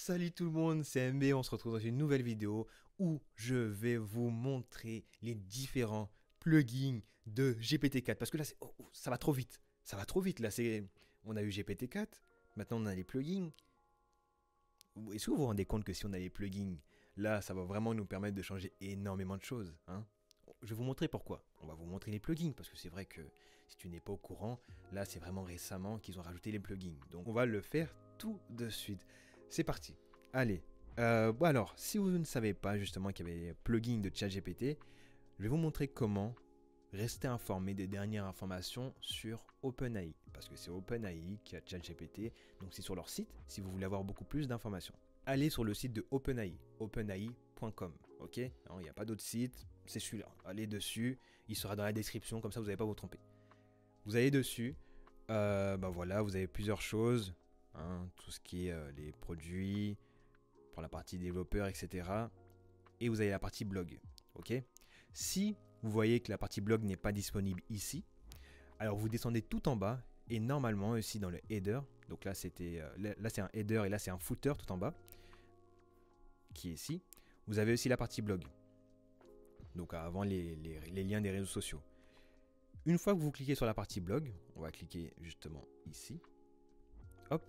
Salut tout le monde, c'est MB, on se retrouve dans une nouvelle vidéo où je vais vous montrer les différents plugins de GPT-4. Parce que là, ça va trop vite. Ça va trop vite. Là, on a eu GPT-4, maintenant on a les plugins. Est-ce que vous vous rendez compte que si on a les plugins, là, ça va vraiment nous permettre de changer énormément de choses, hein? Je vais vous montrer pourquoi. On va vous montrer les plugins, parce que c'est vrai que si tu n'es pas au courant, là, c'est vraiment récemment qu'ils ont rajouté les plugins. Donc, on va le faire tout de suite. C'est parti. Allez. Bon alors, si vous ne savez pas justement qu'il y avait plugin de ChatGPT, je vais vous montrer comment rester informé des dernières informations sur OpenAI. Parce que c'est OpenAI qui a ChatGPT, donc c'est sur leur site si vous voulez avoir beaucoup plus d'informations. Allez sur le site de OpenAI, openai.com, ok? Il n'y a pas d'autre site, c'est celui-là. Allez dessus, il sera dans la description, comme ça vous n'allez pas vous tromper. Vous allez dessus, voilà, vous avez plusieurs choses, hein, tout ce qui est les produits, pour la partie développeur, etc. Et vous avez la partie blog, ok? Si vous voyez que la partie blog n'est pas disponible ici, alors vous descendez tout en bas et normalement aussi dans le header, donc là c'était là c'est un header et là c'est un footer tout en bas qui est ici. Vous avez aussi la partie blog, donc avant les liens des réseaux sociaux. Une fois que vous cliquez sur la partie blog, on va cliquer justement ici. Hop,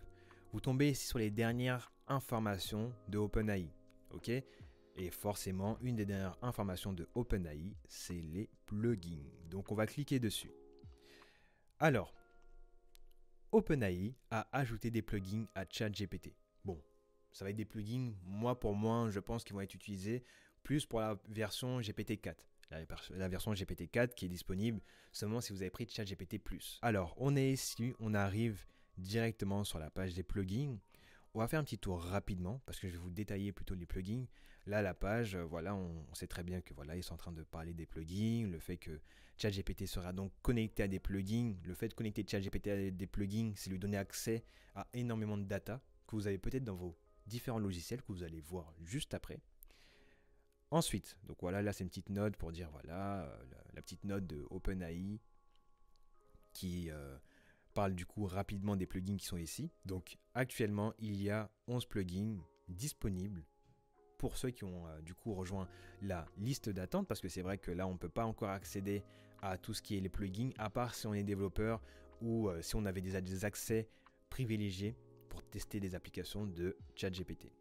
vous tombez ici sur les dernières informations de OpenAI, ok? Et forcément, une des dernières informations de OpenAI, c'est les plugins. Donc on va cliquer dessus. Alors, OpenAI a ajouté des plugins à ChatGPT. Bon, ça va être des plugins, pour moi, je pense qu'ils vont être utilisés plus pour la version GPT-4. La version GPT-4 qui est disponible seulement si vous avez pris ChatGPT+. Alors, on est ici, on arrive directement sur la page des plugins. On va faire un petit tour rapidement parce que je vais vous détailler plutôt les plugins. Là, la page, voilà, on sait très bien que voilà, ils sont en train de parler des plugins, le fait que ChatGPT sera donc connecté à des plugins. Le fait de connecter ChatGPT à des plugins, c'est lui donner accès à énormément de data que vous avez peut-être dans vos différents logiciels que vous allez voir juste après. Ensuite, donc voilà, là c'est une petite note pour dire voilà, la petite note de OpenAI qui parle du coup rapidement des plugins qui sont ici. Donc actuellement, il y a 11 plugins disponibles pour ceux qui ont du coup rejoint la liste d'attente, parce que c'est vrai que là, on ne peut pas encore accéder à tout ce qui est les plugins, à part si on est développeur ou si on avait déjà des accès privilégiés pour tester des applications de ChatGPT.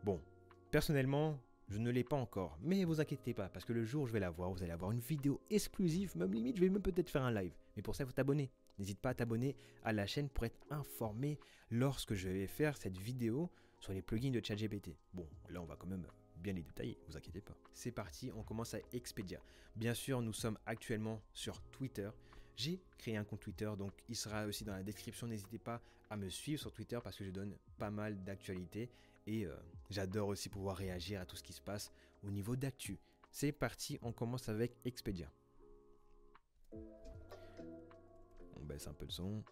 Bon, personnellement, je ne l'ai pas encore, mais vous inquiétez pas, parce que le jour où je vais l'avoir, vous allez avoir une vidéo exclusive, même limite, je vais même peut-être faire un live. Mais pour ça, il faut t'abonner. N'hésite pas à t'abonner à la chaîne pour être informé lorsque je vais faire cette vidéo sur les plugins de ChatGPT. Bon, là, on va quand même bien les détailler, vous inquiétez pas. C'est parti, on commence à Expedia. Bien sûr, nous sommes actuellement sur Twitter. J'ai créé un compte Twitter, donc il sera aussi dans la description. N'hésitez pas à me suivre sur Twitter parce que je donne pas mal d'actualités et j'adore aussi pouvoir réagir à tout ce qui se passe au niveau d'actu. C'est parti, on commence avec Expedia. On baisse un peu le son.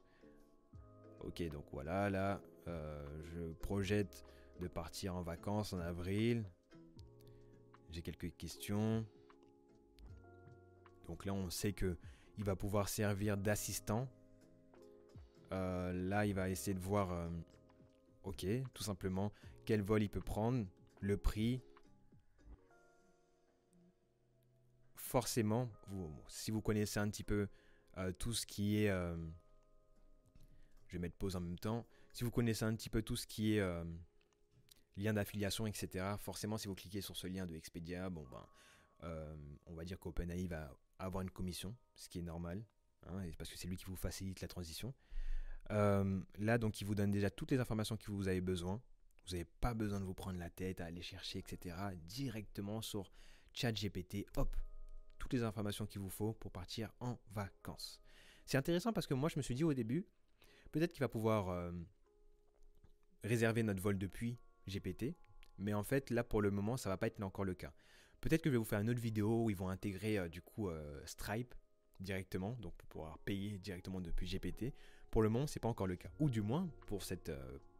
Ok, donc voilà, là, je projette de partir en vacances en avril. J'ai quelques questions. Donc là, on sait que il va pouvoir servir d'assistant. Là, il va essayer de voir, ok, tout simplement, quel vol il peut prendre, le prix. Forcément, si vous connaissez un petit peu tout ce qui est... je vais mettre pause en même temps. Si vous connaissez un petit peu tout ce qui est lien d'affiliation, etc., forcément, si vous cliquez sur ce lien de Expedia, bon ben, on va dire qu'OpenAI va avoir une commission, ce qui est normal, hein, parce que c'est lui qui vous facilite la transition. Là, donc, il vous donne déjà toutes les informations que vous avez besoin. Vous n'avez pas besoin de vous prendre la tête à aller chercher, etc. Directement sur ChatGPT, hop, toutes les informations qu'il vous faut pour partir en vacances. C'est intéressant parce que moi, je me suis dit au début, peut-être qu'il va pouvoir réserver notre vol depuis GPT, mais en fait, là, pour le moment, ça va pas être encore le cas. Peut-être que je vais vous faire une autre vidéo où ils vont intégrer Stripe directement, donc pour pouvoir payer directement depuis GPT. Pour le moment, c'est pas encore le cas. Ou du moins, pour cette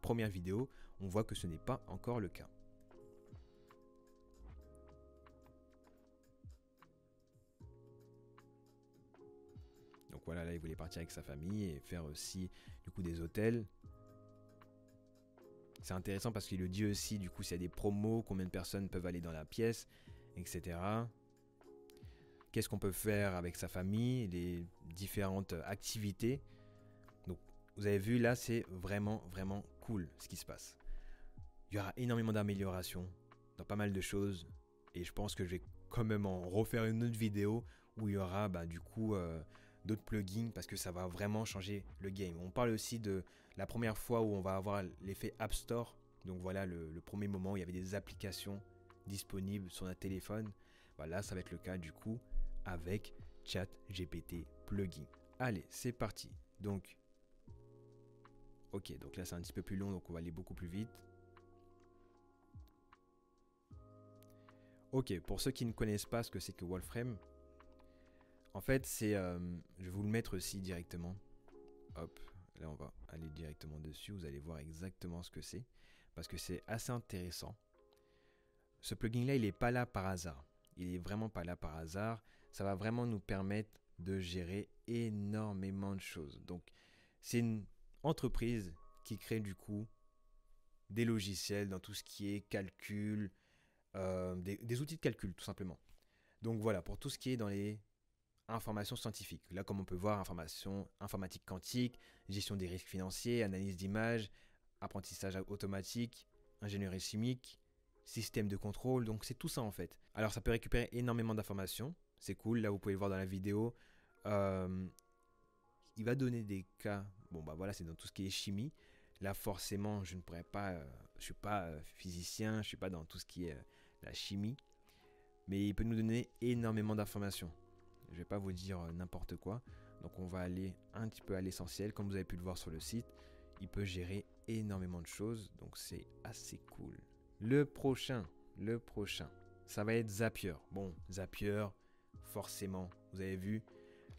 première vidéo, on voit que ce n'est pas encore le cas. Donc voilà, là, il voulait partir avec sa famille et faire aussi du coup des hôtels. C'est intéressant parce qu'il le dit aussi, du coup, s'il y a des promos, combien de personnes peuvent aller dans la pièce, etc. Qu'est-ce qu'on peut faire avec sa famille, les différentes activités. Donc, vous avez vu, là, c'est vraiment, vraiment cool ce qui se passe. Il y aura énormément d'améliorations dans pas mal de choses. Et je pense que je vais quand même en refaire une autre vidéo où il y aura du coup d'autres plugins parce que ça va vraiment changer le game. On parle aussi de la première fois où on va avoir l'effet App Store. Donc voilà le premier moment où il y avait des applications disponibles sur notre téléphone. Là, ça va être le cas du coup avec ChatGPT plugin. Allez, c'est parti. Donc, ok, donc là c'est un petit peu plus long, donc on va aller beaucoup plus vite. Ok, pour ceux qui ne connaissent pas ce que c'est que Wolfram, en fait c'est, je vais vous le mettre aussi directement. Hop, là on va aller directement dessus, vous allez voir exactement ce que c'est, parce que c'est assez intéressant. Ce plugin là, il n'est pas là par hasard. Il est vraiment pas là par hasard. Ça va vraiment nous permettre de gérer énormément de choses. Donc, c'est une entreprise qui crée du coup des logiciels dans tout ce qui est calcul, des outils de calcul tout simplement. Donc voilà, pour tout ce qui est dans les informations scientifiques. Là, comme on peut voir, informatique quantique, gestion des risques financiers, analyse d'images, apprentissage automatique, ingénierie chimique, système de contrôle, donc c'est tout ça en fait. Alors ça peut récupérer énormément d'informations, c'est cool, là vous pouvez le voir dans la vidéo. Il va donner des cas, voilà, c'est dans tout ce qui est chimie. Là forcément je ne pourrais pas, je suis pas physicien, je suis pas dans tout ce qui est la chimie, mais il peut nous donner énormément d'informations. Je vais pas vous dire n'importe quoi, donc on va aller un petit peu à l'essentiel. Comme vous avez pu le voir sur le site, il peut gérer énormément de choses, donc c'est assez cool. Le prochain, ça va être Zapier. Bon, Zapier, forcément, vous avez vu,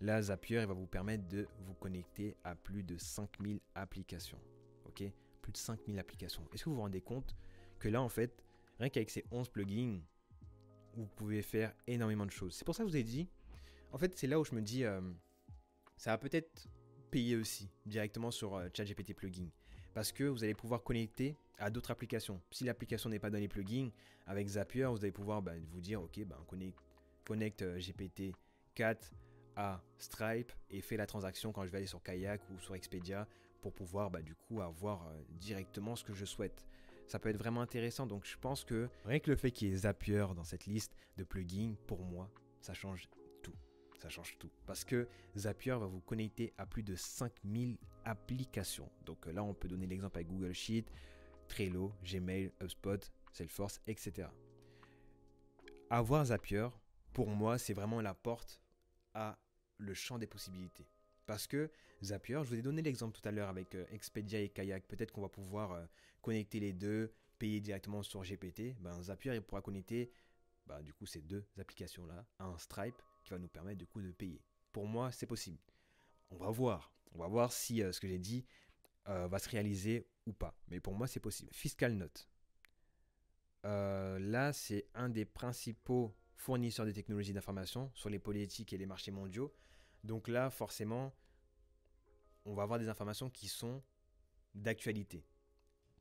là, Zapier, il va vous permettre de vous connecter à plus de 5000 applications. Ok, plus de 5000 applications. Est-ce que vous vous rendez compte que là, en fait, rien qu'avec ces 11 plugins, vous pouvez faire énormément de choses. C'est pour ça que je vous ai dit, en fait, c'est là où je me dis, ça va peut-être payer aussi directement sur ChatGPT plugin. Parce que vous allez pouvoir connecter à d'autres applications. Si l'application n'est pas dans les plugins, avec Zapier, vous allez pouvoir vous dire, ok, connecte GPT-4 à Stripe et fais la transaction quand je vais aller sur Kayak ou sur Expedia pour pouvoir du coup avoir directement ce que je souhaite. Ça peut être vraiment intéressant. Donc je pense que rien que le fait qu'il y ait Zapier dans cette liste de plugins, pour moi, ça change tout. Ça change tout. Parce que Zapier va vous connecter à plus de 5000 applications. Donc là, on peut donner l'exemple avec Google Sheet, Trello, Gmail, HubSpot, Salesforce, etc. Avoir Zapier, pour moi, c'est vraiment la porte à le champ des possibilités. Parce que Zapier, je vous ai donné l'exemple tout à l'heure avec Expedia et Kayak. Peut-être qu'on va pouvoir connecter les deux, payer directement sur GPT. Zapier, il pourra connecter du coup ces deux applications-là à un Stripe qui va nous permettre du coup de payer. Pour moi, c'est possible. On va voir si ce que j'ai dit va se réaliser ou pas. Mais pour moi, c'est possible. Fiscal Note. Là, c'est un des principaux fournisseurs de technologies d'information sur les politiques et les marchés mondiaux. Donc là, forcément, on va avoir des informations qui sont d'actualité.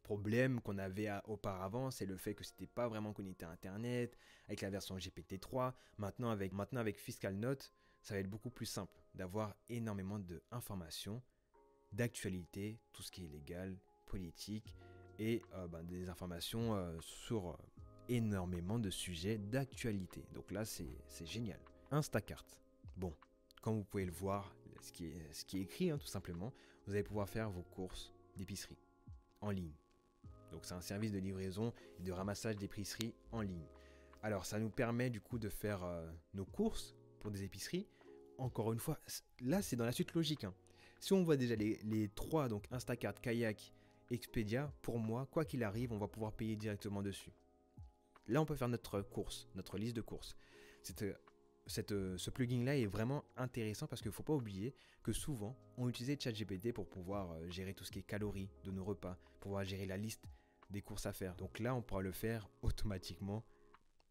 Problème qu'on avait auparavant, c'est le fait que c'était pas vraiment connecté à Internet, avec la version GPT-3. Maintenant avec Fiscal Note, ça va être beaucoup plus simple d'avoir énormément d'informations, d'actualité, tout ce qui est légal, politique, et des informations sur énormément de sujets d'actualité. Donc là, c'est génial. Instacart. Bon, comme vous pouvez le voir, ce qui est écrit, tout simplement, vous allez pouvoir faire vos courses d'épicerie en ligne. Donc c'est un service de livraison et de ramassage d'épicerie en ligne. Alors ça nous permet du coup de faire nos courses pour des épiceries. Encore une fois, là c'est dans la suite logique. Si on voit déjà les trois, donc Instacart, Kayak, Expedia, pour moi, quoi qu'il arrive, on va pouvoir payer directement dessus. Là on peut faire notre course, notre liste de courses. Ce plugin-là est vraiment intéressant parce qu'il ne faut pas oublier que souvent, on utilisait ChatGPT pour pouvoir gérer tout ce qui est calories de nos repas, pouvoir gérer la liste des courses à faire. Donc là, on pourra le faire automatiquement,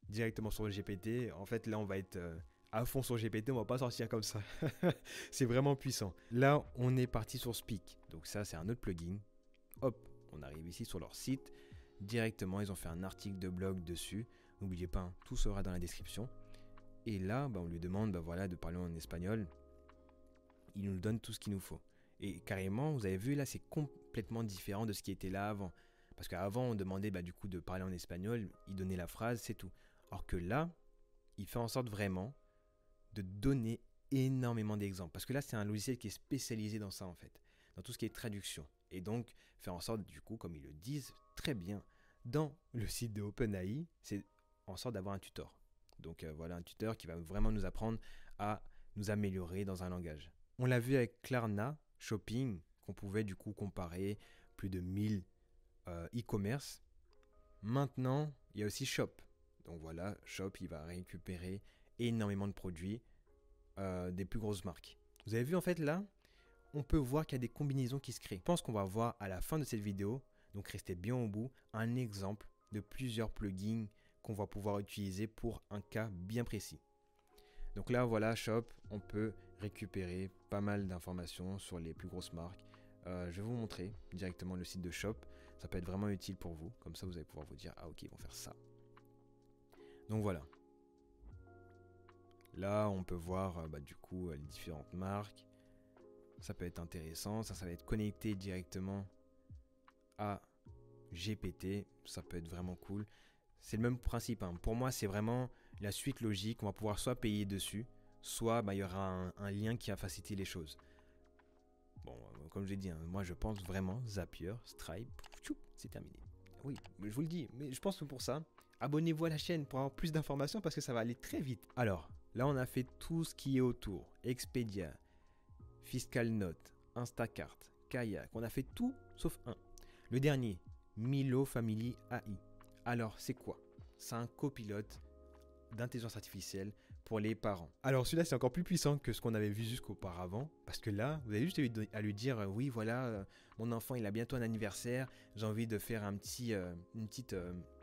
directement sur le GPT. En fait, là, on va être à fond sur GPT, on ne va pas sortir comme ça. C'est vraiment puissant. Là, on est parti sur Speak. Donc ça, c'est un autre plugin. Hop, on arrive ici sur leur site. Directement, ils ont fait un article de blog dessus. N'oubliez pas, hein, tout sera dans la description. Et là, on lui demande voilà, de parler en espagnol. Il nous donne tout ce qu'il nous faut. Et carrément, vous avez vu là, c'est complètement différent de ce qui était là avant. Parce qu'avant, on demandait du coup de parler en espagnol, il donnait la phrase, c'est tout. Alors que là, il fait en sorte vraiment de donner énormément d'exemples. Parce que là, c'est un logiciel qui est spécialisé dans ça en fait, dans tout ce qui est traduction. Et donc, faire en sorte, du coup, comme ils le disent très bien dans le site de OpenAI, c'est en sorte d'avoir un tuteur. Donc voilà, un tuteur qui va vraiment nous apprendre à nous améliorer dans un langage. On l'a vu avec Klarna Shopping, qu'on pouvait du coup comparer plus de 1000 e-commerce. Maintenant, il y a aussi Shop. Donc voilà, Shop, il va récupérer énormément de produits des plus grosses marques. Vous avez vu en fait là, on peut voir qu'il y a des combinaisons qui se créent. Je pense qu'on va voir à la fin de cette vidéo, donc restez bien au bout, un exemple de plusieurs plugins qu'on va pouvoir utiliser pour un cas bien précis. Donc là, voilà, Shop, on peut récupérer pas mal d'informations sur les plus grosses marques. Je vais vous montrer directement le site de Shop. Ça peut être vraiment utile pour vous. Comme ça, vous allez pouvoir vous dire, ah ok, ils vont faire ça. Donc voilà. Là, on peut voir du coup les différentes marques. Ça peut être intéressant. Ça va être connecté directement à GPT. Ça peut être vraiment cool. C'est le même principe. Hein. Pour moi, c'est vraiment la suite logique. On va pouvoir soit payer dessus, soit il y aura un lien qui va faciliter les choses. Bon, comme je l'ai dit, hein, moi je pense vraiment Zapier, Stripe, c'est terminé. Oui, je vous le dis, mais je pense que pour ça, abonnez-vous à la chaîne pour avoir plus d'informations parce que ça va aller très vite. Alors, là on a fait tout ce qui est autour. Expedia, FiscalNote, Instacart, Kayak. On a fait tout sauf un. Le dernier, Milo Family AI. Alors, c'est quoi? C'est un copilote d'intelligence artificielle pour les parents. Alors celui-là c'est encore plus puissant que ce qu'on avait vu jusqu'auparavant parce que là vous avez juste à lui dire oui voilà mon enfant il a bientôt un anniversaire, j'ai envie de faire une petite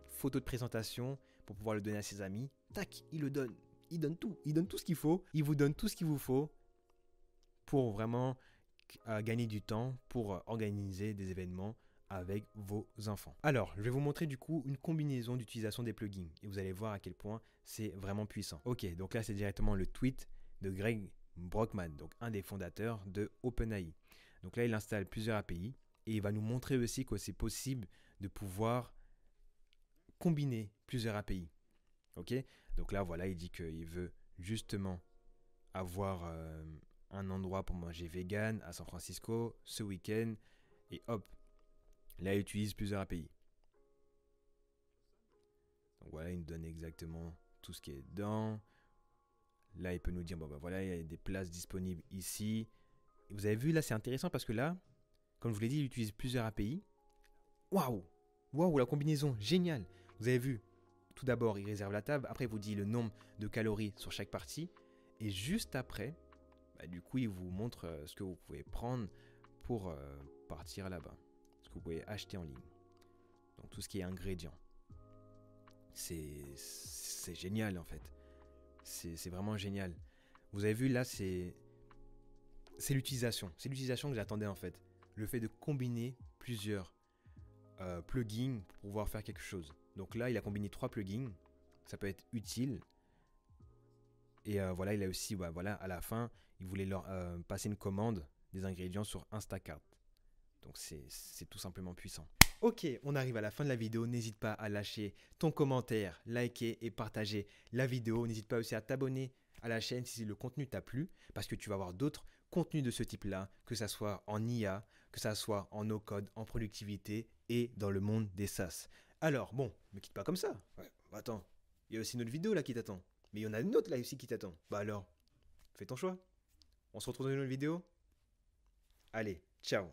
photo de présentation pour pouvoir le donner à ses amis. Tac, il donne tout ce qu'il faut, il vous donne tout ce qu'il vous faut pour vraiment gagner du temps pour organiser des événements avec vos enfants. Alors, je vais vous montrer du coup une combinaison d'utilisation des plugins et vous allez voir à quel point c'est vraiment puissant. Ok, donc là c'est directement le tweet de Greg Brockman, donc un des fondateurs de OpenAI. Donc là il installe plusieurs API et il va nous montrer aussi que c'est possible de pouvoir combiner plusieurs API. Ok, donc là voilà, il dit qu'il veut justement avoir un endroit pour manger vegan à San Francisco ce week-end et hop. Là, il utilise plusieurs API. Donc voilà, il nous donne exactement tout ce qui est dedans. Là, il peut nous dire, voilà, il y a des places disponibles ici. Et vous avez vu, là, c'est intéressant parce que là, comme je vous l'ai dit, il utilise plusieurs API. Waouh, la combinaison, génial. Vous avez vu, tout d'abord, il réserve la table. Après, il vous dit le nombre de calories sur chaque partie. Et juste après, du coup, il vous montre ce que vous pouvez prendre pour partir là-bas. Que vous pouvez acheter en ligne. Donc tout ce qui est ingrédients. C'est génial en fait. C'est vraiment génial. Vous avez vu là, c'est l'utilisation. C'est l'utilisation que j'attendais en fait. Le fait de combiner plusieurs plugins pour pouvoir faire quelque chose. Donc là, il a combiné 3 plugins. Ça peut être utile. Et voilà, il a aussi, voilà, à la fin, il voulait leur passer une commande des ingrédients sur Instacart. Donc c'est tout simplement puissant. Ok, on arrive à la fin de la vidéo. N'hésite pas à lâcher ton commentaire, liker et partager la vidéo. N'hésite pas aussi à t'abonner à la chaîne si le contenu t'a plu, parce que tu vas avoir d'autres contenus de ce type-là, que ça soit en IA, que ça soit en no-code, en productivité et dans le monde des SaaS. Alors, bon, ne me quitte pas comme ça. Ouais, attends, il y a aussi une autre vidéo là qui t'attend. Mais il y en a une autre là aussi qui t'attend. Alors, fais ton choix. On se retrouve dans une autre vidéo. Allez, ciao.